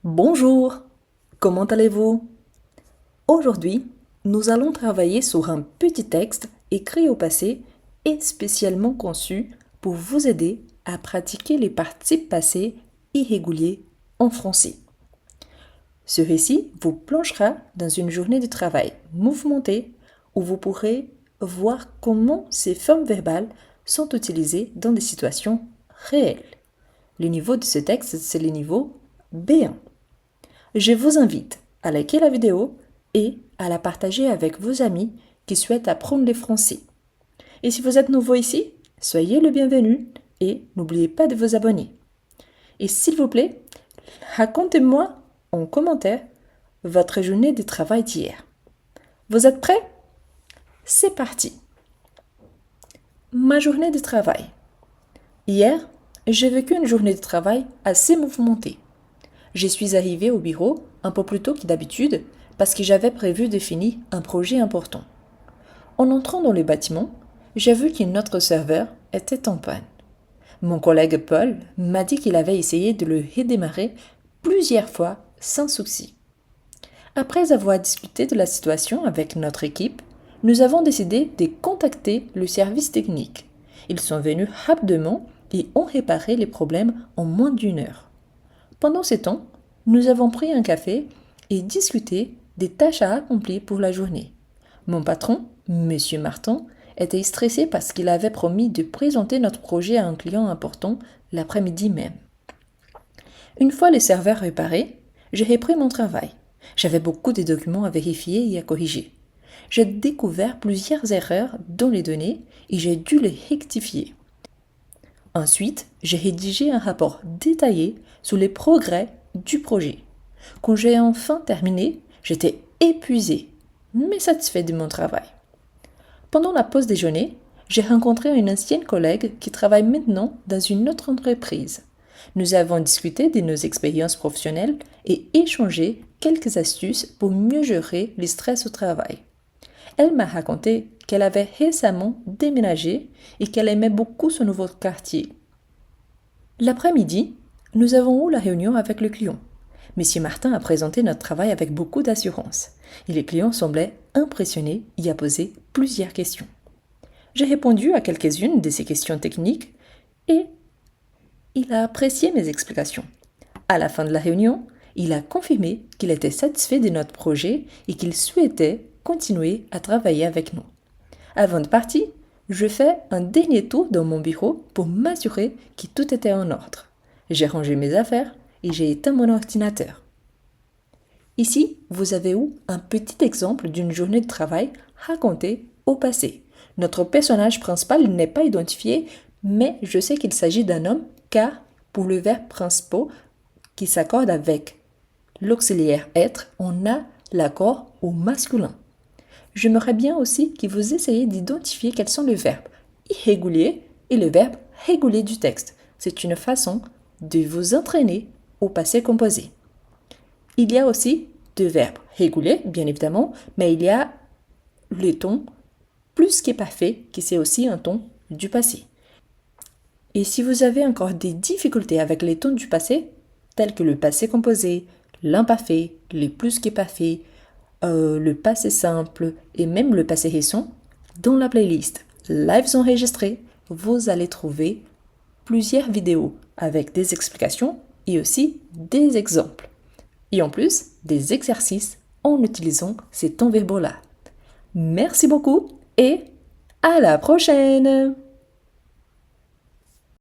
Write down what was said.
Bonjour, comment allez-vous? Aujourd'hui, nous allons travailler sur un petit texte écrit au passé et spécialement conçu pour vous aider à pratiquer les participes passés irréguliers en français. Ce récit vous plongera dans une journée de travail mouvementée où vous pourrez voir comment ces formes verbales sont utilisées dans des situations réelles. Le niveau de ce texte, c'est le niveau B1. Je vous invite à liker la vidéo et à la partager avec vos amis qui souhaitent apprendre le français. Et si vous êtes nouveau ici, soyez le bienvenu et n'oubliez pas de vous abonner. Et s'il vous plaît, racontez-moi en commentaire votre journée de travail d'hier. Vous êtes prêts? C'est parti. Ma journée de travail. Hier, j'ai vécu une journée de travail assez mouvementée. Je suis arrivée au bureau un peu plus tôt que d'habitude parce que j'avais prévu de finir un projet important. En entrant dans le bâtiment, j'ai vu que notre serveur était en panne. Mon collègue Paul m'a dit qu'il avait essayé de le redémarrer plusieurs fois sans succès. Après avoir discuté de la situation avec notre équipe, nous avons décidé de contacter le service technique. Ils sont venus rapidement et ont réparé les problèmes en moins d'une heure. Pendant ce temps, nous avons pris un café et discuté des tâches à accomplir pour la journée. Mon patron, Monsieur Martin, était stressé parce qu'il avait promis de présenter notre projet à un client important l'après-midi même. Une fois les serveurs réparés, j'ai repris mon travail. J'avais beaucoup de documents à vérifier et à corriger. J'ai découvert plusieurs erreurs dans les données et j'ai dû les rectifier. Ensuite, j'ai rédigé un rapport détaillé sur les progrès du projet. Quand j'ai enfin terminé, j'étais épuisée, mais satisfaite de mon travail. Pendant la pause déjeuner, j'ai rencontré une ancienne collègue qui travaille maintenant dans une autre entreprise. Nous avons discuté de nos expériences professionnelles et échangé quelques astuces pour mieux gérer le stress au travail. Elle m'a raconté qu'elle avait récemment déménagé et qu'elle aimait beaucoup son nouveau quartier. L'après-midi, nous avons eu la réunion avec le client. Monsieur Martin a présenté notre travail avec beaucoup d'assurance et les clients semblaient impressionnés et a posé plusieurs questions. J'ai répondu à quelques-unes de ces questions techniques et il a apprécié mes explications. À la fin de la réunion, il a confirmé qu'il était satisfait de notre projet et qu'il souhaitait continuer à travailler avec nous. Avant de partir, je fais un dernier tour dans mon bureau pour m'assurer que tout était en ordre. J'ai rangé mes affaires et j'ai éteint mon ordinateur. Ici, vous avez eu un petit exemple d'une journée de travail racontée au passé. Notre personnage principal n'est pas identifié, mais je sais qu'il s'agit d'un homme car pour le verbe principal qui s'accorde avec l'auxiliaire être, on a l'accord au masculin. J'aimerais bien aussi que vous essayiez d'identifier quels sont les verbes irréguliers et le verbe régulier du texte. C'est une façon de vous entraîner au passé composé. Il y a aussi deux verbes réguliers, bien évidemment, mais il y a le ton plus que parfait, qui c'est aussi un ton du passé. Et si vous avez encore des difficultés avec les tons du passé, tels que le passé composé, l'imparfait, les plus que parfait, le passé simple et même le passé récent, dans la playlist Lives enregistrés, vous allez trouver plusieurs vidéos avec des explications et aussi des exemples. Et en plus, des exercices en utilisant ces temps verbaux-là. Merci beaucoup et à la prochaine!